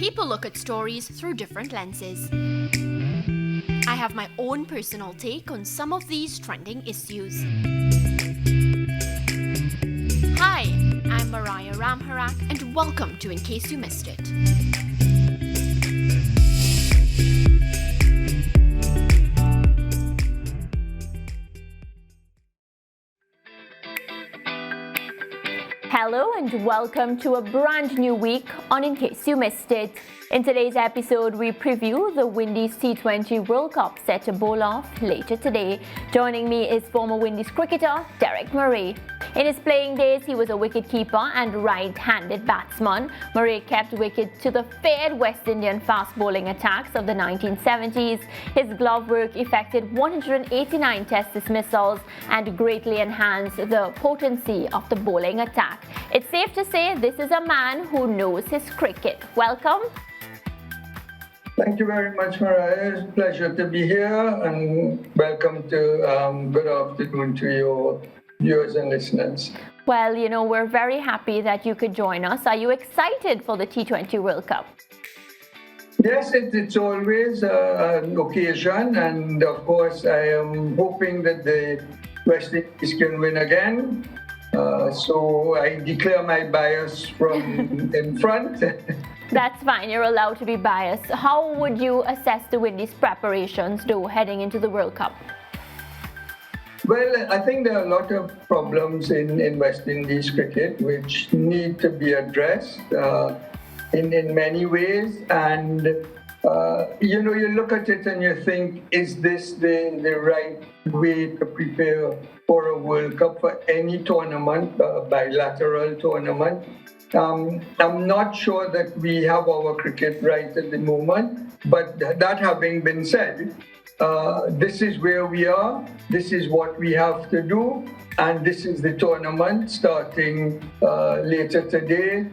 People look at stories through different lenses. I have my own personal take on some of these trending issues. Hi, I'm Mariah Ramharack and welcome to In Case You Missed It. Hello and welcome to a brand new week on In Case You Missed It. In today's episode, we preview the Windies T20 World Cup set to bowl off later today. Joining me is former Windies cricketer Deryck Murray. In his playing days, he was a wicketkeeper and right-handed batsman. Murray kept wicket to the feared West Indian fast bowling attacks of the 1970s. His glove work effected 189 test dismissals and greatly enhanced the potency of the bowling attack. It's safe to say this is a man who knows his cricket. Welcome. Thank you very much, Mariah. It's a pleasure to be here, and welcome to good afternoon to your viewers and listeners. Well, we're very happy that you could join us. Are you excited for the T20 World Cup? Yes, it's always an occasion, and of course, I am hoping that the West Indies can win again. So I declare my bias from in front. That's fine, you're allowed to be biased. How would you assess the Windies' preparations, though, heading into the World Cup? Well, I think there are a lot of problems in West Indies cricket which need to be addressed in many ways. And, you look at it and you think, is this the right way to prepare for a World Cup, for any tournament, bilateral tournament? I'm not sure that we have our cricket right at the moment, but that having been said, this is where we are, this is what we have to do, and this is the tournament starting later today.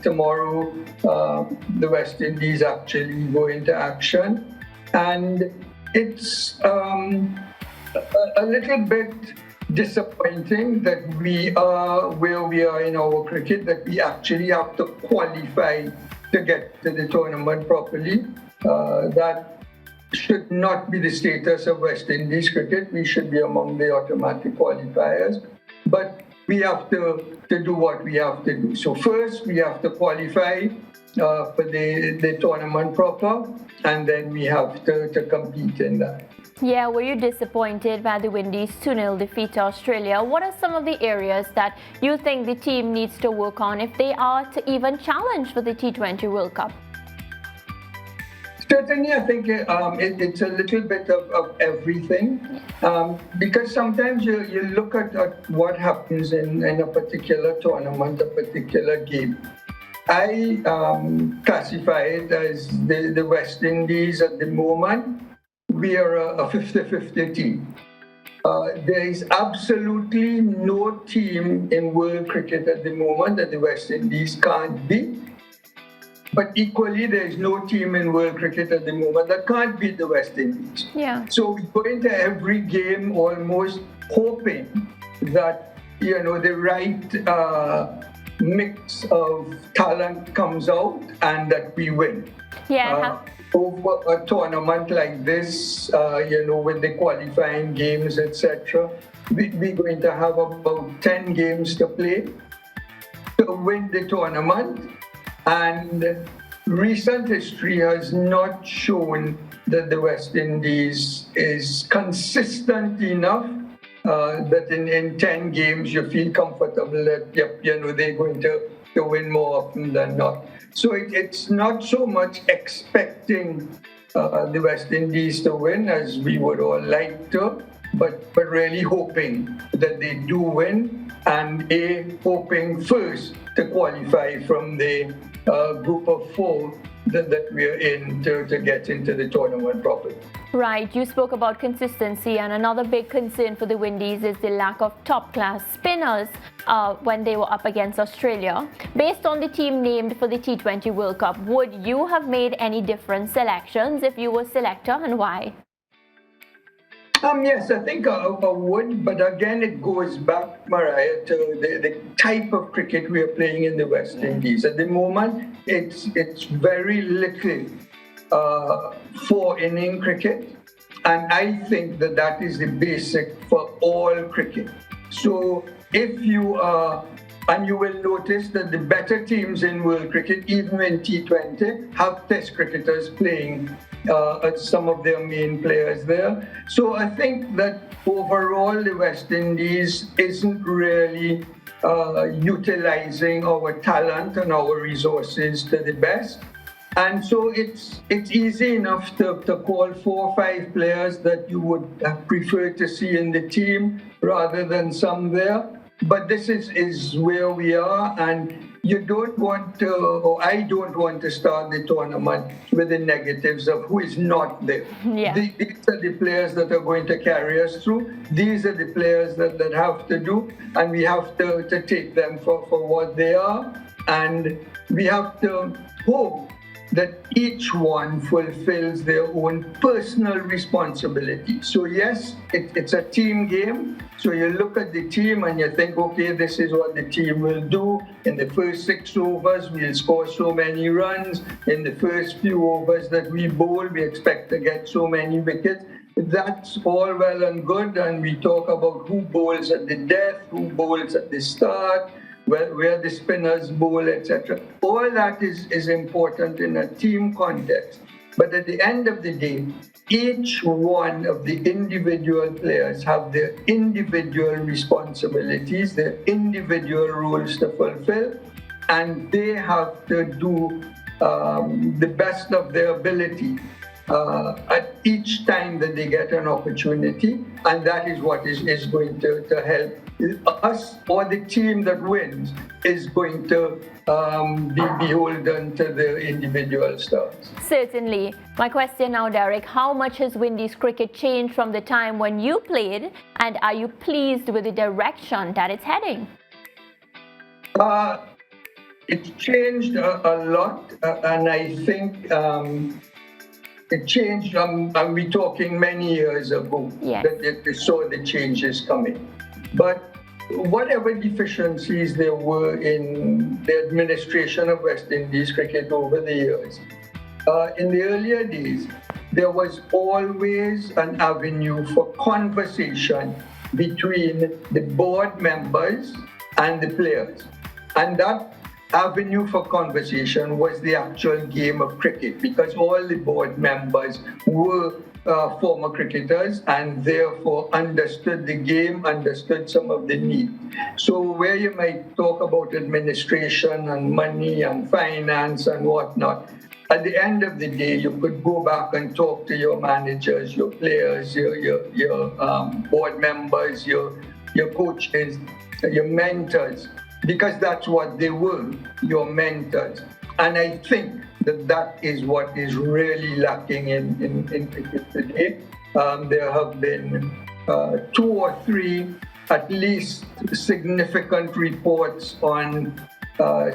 Tomorrow, the West Indies actually go into action, and it's a little bit disappointing that we are where we are in our cricket, that we actually have to qualify to get to the tournament properly. That should not be the status of West Indies cricket. We should be among the automatic qualifiers, but we have to do what we have to do. So first we have to qualify for the tournament proper, and then we have to compete in that. Yeah, were you disappointed by the Windies 2-0 defeat to Australia? What are some of the areas that you think the team needs to work on if they are to even challenge for the T20 World Cup? Certainly, I think it's a little bit of everything, because sometimes you look at what happens in a particular tournament, a particular game. I classify it as the West Indies at the moment. We are a 50-50 team. There is absolutely no team in world cricket at the moment that the West Indies can't beat. But equally, there is no team in world cricket at the moment that can't beat the West Indies. Yeah. So we go into every game almost hoping that, the right mix of talent comes out and that we win. Yeah. Over a tournament like this, with the qualifying games, etc., we're going to have about 10 games to play to win the tournament. And recent history has not shown that the West Indies is consistent enough that in 10 games you feel comfortable that, they're going to win more often than not. So it's not so much expecting the West Indies to win as we would all like to, but really hoping that they do win, and hoping first to qualify from the group of four that we're in to get into the tournament properly. Right, you spoke about consistency, and another big concern for the Windies is the lack of top-class spinners when they were up against Australia. Based on the team named for the T20 World Cup, would you have made any different selections if you were selector, and why? Yes, I think I would, but again, it goes back, Mariah, to the type of cricket we are playing in the West Indies. At the moment, it's very little four-inning cricket, and I think that is the basic for all cricket. So if you are, and you will notice that the better teams in world cricket, even in T20, have test cricketers playing some of their main players there. So I think that overall the West Indies isn't really utilizing our talent and our resources to the best. And so it's easy enough to call 4 or 5 players that you would prefer to see in the team rather than some there. But this is where we are, and you don't want to, or I don't want to start the tournament with the negatives of who is not there. Yeah. These are the players that are going to carry us through. These are the players that have to do, and we have to take them for what they are. And we have to hope that each one fulfills their own personal responsibility. So yes, it's a team game. So you look at the team and you think, okay, this is what the team will do. In the first 6 overs, we'll score so many runs. In the first few overs that we bowl, we expect to get so many wickets. That's all well and good, and we talk about who bowls at the death, who bowls at the start, where the spinners bowl, etc. All that is important in a team context. But at the end of the day, each one of the individual players have their individual responsibilities, their individual roles to fulfill, and they have to do the best of their ability at each time that they get an opportunity, and that is what is going to help us, or the team that wins is going to be beholden to the individual stars. Certainly. My question now, Deryck, how much has Windies cricket changed from the time when you played, and are you pleased with the direction that it's heading? It's changed a lot, and I think it changed, and we're talking many years ago, yes, that they saw the changes coming. But whatever deficiencies there were in the administration of West Indies cricket over the years, in the earlier days, there was always an avenue for conversation between the board members and the players. And that avenue for conversation was the actual game of cricket, because all the board members were former cricketers and therefore understood the game, understood some of the need. So where you might talk about administration and money and finance and whatnot, at the end of the day, you could go back and talk to your managers, your players, your board members, your coaches, your mentors, because that's what they were, your mentors. And I think that is what is really lacking in cricket today. There have been 2 or 3 at least significant reports on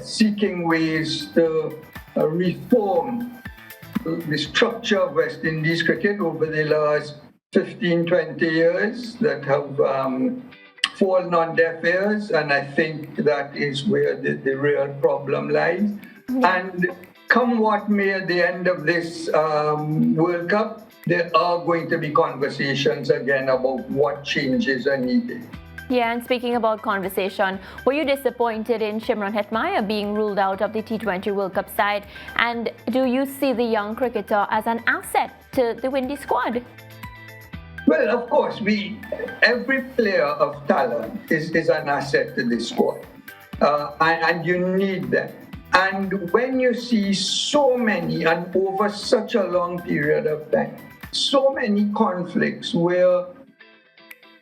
seeking ways to reform the structure of West Indies cricket over the last 15, 20 years that have fallen on deaf ears, and I think that is where the real problem lies. And come what may at the end of this World Cup, there are going to be conversations again about what changes are needed. Yeah, and speaking about conversation, were you disappointed in Shimron Hetmyer being ruled out of the T20 World Cup side? And do you see the young cricketer as an asset to the Windies squad? Well, of course, every player of talent is an asset to the squad, and you need them. And when you see so many, and over such a long period of time, so many conflicts where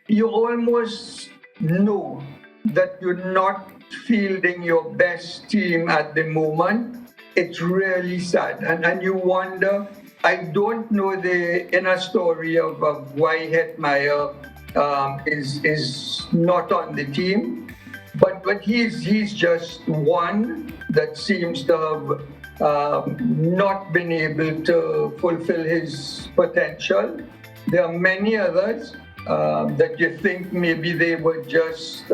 you almost know that you're not fielding your best team at the moment, it's really sad. And you wonder, I don't know the inner story of why Hetmyer is not on the team. But he's just one that seems to have not been able to fulfill his potential. there are many others that you think maybe they were just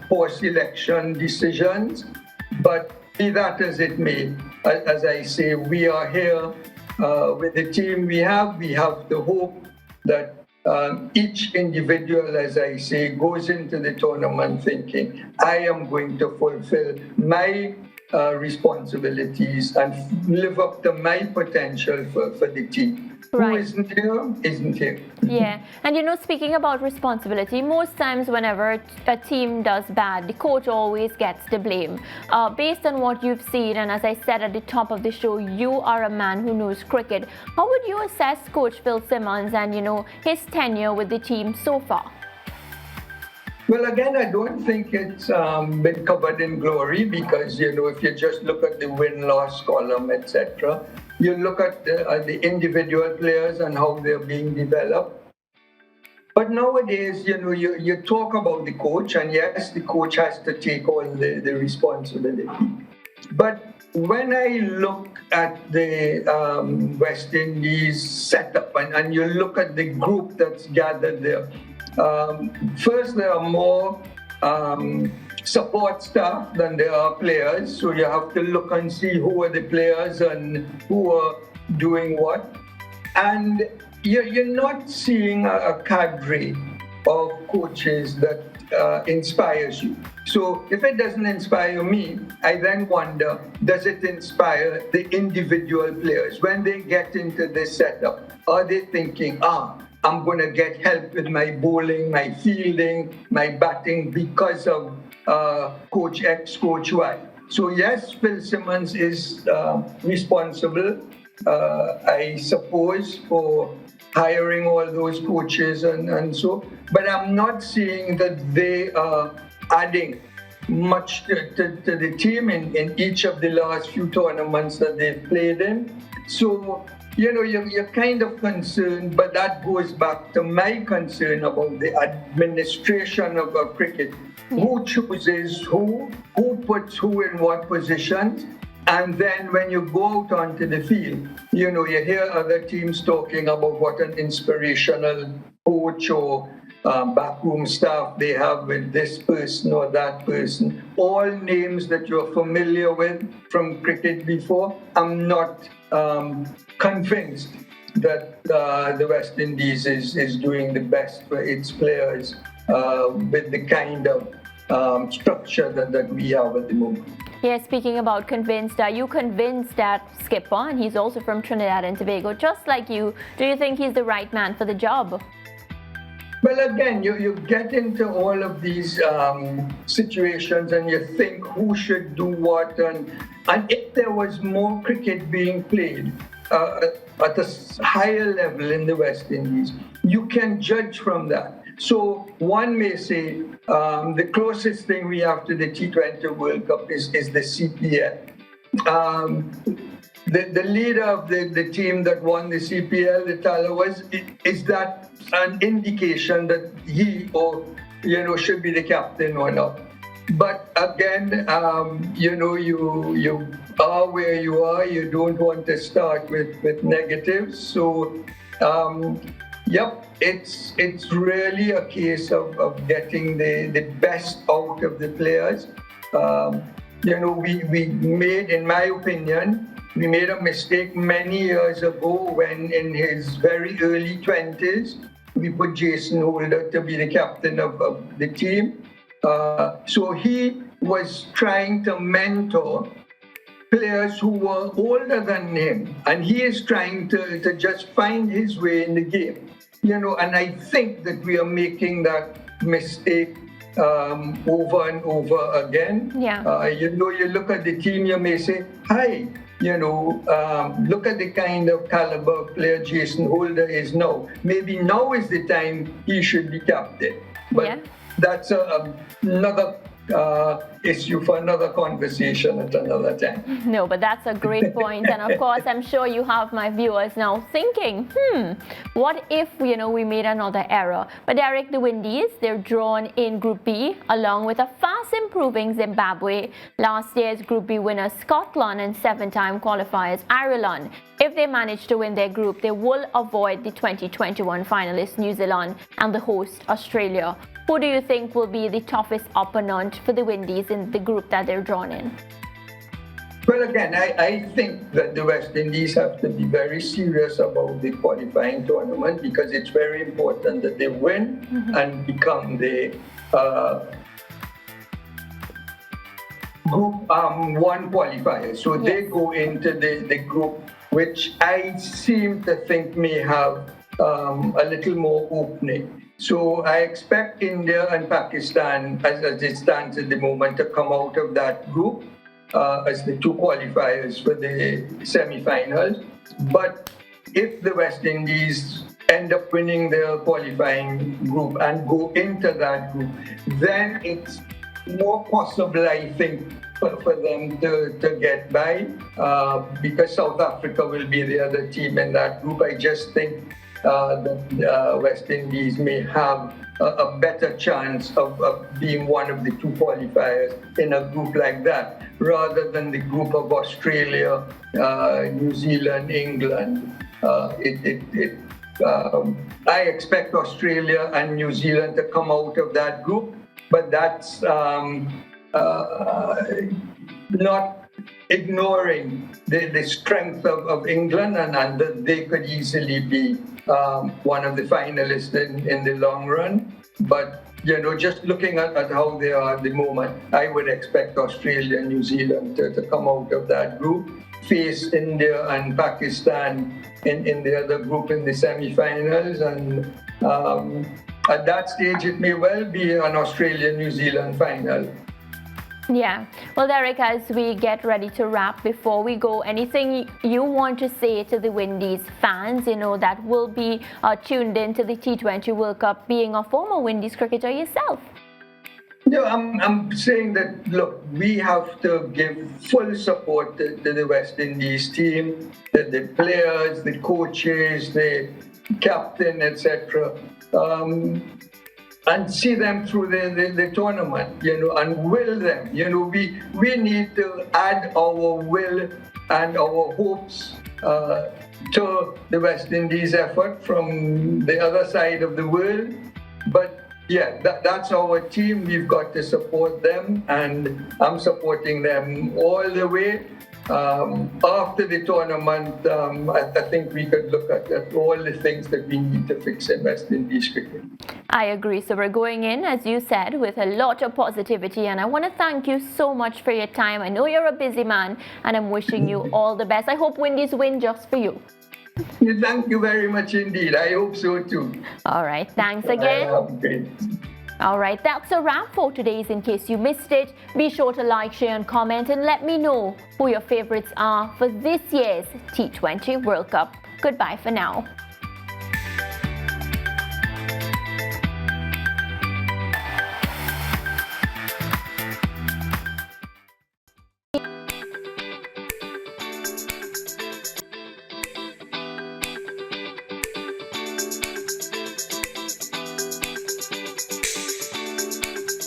poor selection decisions. But be that as it may, as I say, we are here with the team we have. We have the hope that each individual, as I say, goes into the tournament thinking, I am going to fulfill my responsibilities and live up to my potential for the team. Right. Who isn't here. Yeah, and speaking about responsibility, most times whenever a team does bad, the coach always gets the blame. Based on what you've seen, and as I said at the top of the show, you are a man who knows cricket. How would you assess Coach Phil Simmons and, his tenure with the team so far? Well, again, I don't think it's been covered in glory because, if you just look at the win-loss column, etc., you look at the individual players and how they're being developed. But nowadays, you talk about the coach, and yes, the coach has to take all the responsibility. But when I look at the West Indies setup and you look at the group that's gathered there, first, there are more support staff than there are players. So you have to look and see who are the players and who are doing what. And you're not seeing a cadre of coaches that inspires you. So if it doesn't inspire me, I then wonder, does it inspire the individual players? When they get into this setup, are they thinking, I'm going to get help with my bowling, my fielding, my batting because of Coach X, Coach Y. So yes, Phil Simmons is responsible, I suppose, for hiring all those coaches and so, but I'm not seeing that they are adding much to the team in each of the last few tournaments that they've played in. So, you're kind of concerned, but that goes back to my concern about the administration of cricket. Who chooses who puts who in what positions, and then when you go out onto the field, you hear other teams talking about what an inspirational coach or backroom staff they have with this person or that person. All names that you're familiar with from cricket before. I'm not convinced that the West Indies is doing the best for its players with the kind of structure that we have at the moment. Yeah, speaking about convinced, are you convinced that Skipper, and he's also from Trinidad and Tobago, just like you, do you think he's the right man for the job? Well, again, you get into all of these situations and you think who should do what, and if there was more cricket being played at a higher level in the West Indies, you can judge from that. So one may say the closest thing we have to the T20 World Cup is the CPL. The leader of the team that won the CPL, the Talawars, is that an indication that he or should be the captain or not? But again, you are where you are. You don't want to start with negatives. So, yep, it's really a case of getting the best out of the players. We made, in my opinion, we made a mistake many years ago when in his very early 20s, we put Jason Holder to be the captain of the team. So he was trying to mentor players who were older than him, and he is trying to just find his way in the game. And I think that we are making that mistake over and over again. Yeah. You look at the team, you may say, hi, look at the kind of caliber of player Jason Holder is now. Maybe now is the time he should be captain. But that's another issue for another conversation at another time. No, but that's a great point. And of course, I'm sure you have my viewers now thinking, what if, we made another error? But Deryck, the Windies, they're drawn in Group B, along with a fast improving Zimbabwe, last year's Group B winners Scotland, and 7-time qualifiers Ireland. If they manage to win their group, they will avoid the 2021 finalists New Zealand and the host Australia. Who do you think will be the toughest opponent for the Windies in the group that they're drawn in? Well, again, I think that the West Indies have to be very serious about the qualifying tournament, because it's very important that they win and become the Group 1 qualifiers. So they go into the group, which I seem to think may have a little more opening. So I expect India and Pakistan, as it stands at the moment, to come out of that group as the 2 qualifiers for the semi-finals. But if the West Indies end up winning their qualifying group and go into that group, then it's more possible, I think, for them to get by, because South Africa will be the other team in that group. I just think that West Indies may have a better chance of being one of the 2 qualifiers in a group like that, rather than the group of Australia, New Zealand, England. I expect Australia and New Zealand to come out of that group, but that's not ignoring the strength of England, and that they could easily be one of the finalists in the long run. But just looking at how they are at the moment, I would expect Australia and New Zealand to come out of that group, face India and Pakistan in the other group in the semi-finals, and at that stage it may well be an Australia-New Zealand final. Yeah. Well, Deryck, as we get ready to wrap, before we go, anything you want to say to the Windies fans, that will be tuned in to the T20 World Cup, being a former Windies cricketer yourself? No, I'm saying that, look, we have to give full support to the West Indies team, the players, the coaches, the captain, etc. And see them through the tournament, and will them. We need to add our will and our hopes to the West Indies effort from the other side of the world. But yeah, that's our team. We've got to support them, and I'm supporting them all the way. After the tournament, I think we could look at all the things that we need to fix in West Indies cricket. I agree. So we're going in, as you said, with a lot of positivity, and I want to thank you so much for your time. I know you're a busy man, and I'm wishing you all the best. I hope Windies win just for you. Thank you very much indeed. I hope so too. All right. Thanks again. All right, that's a wrap for today's In Case You Missed It. Be sure to like, share and comment, and let me know who your favorites are for this year's T20 World Cup. Goodbye for now.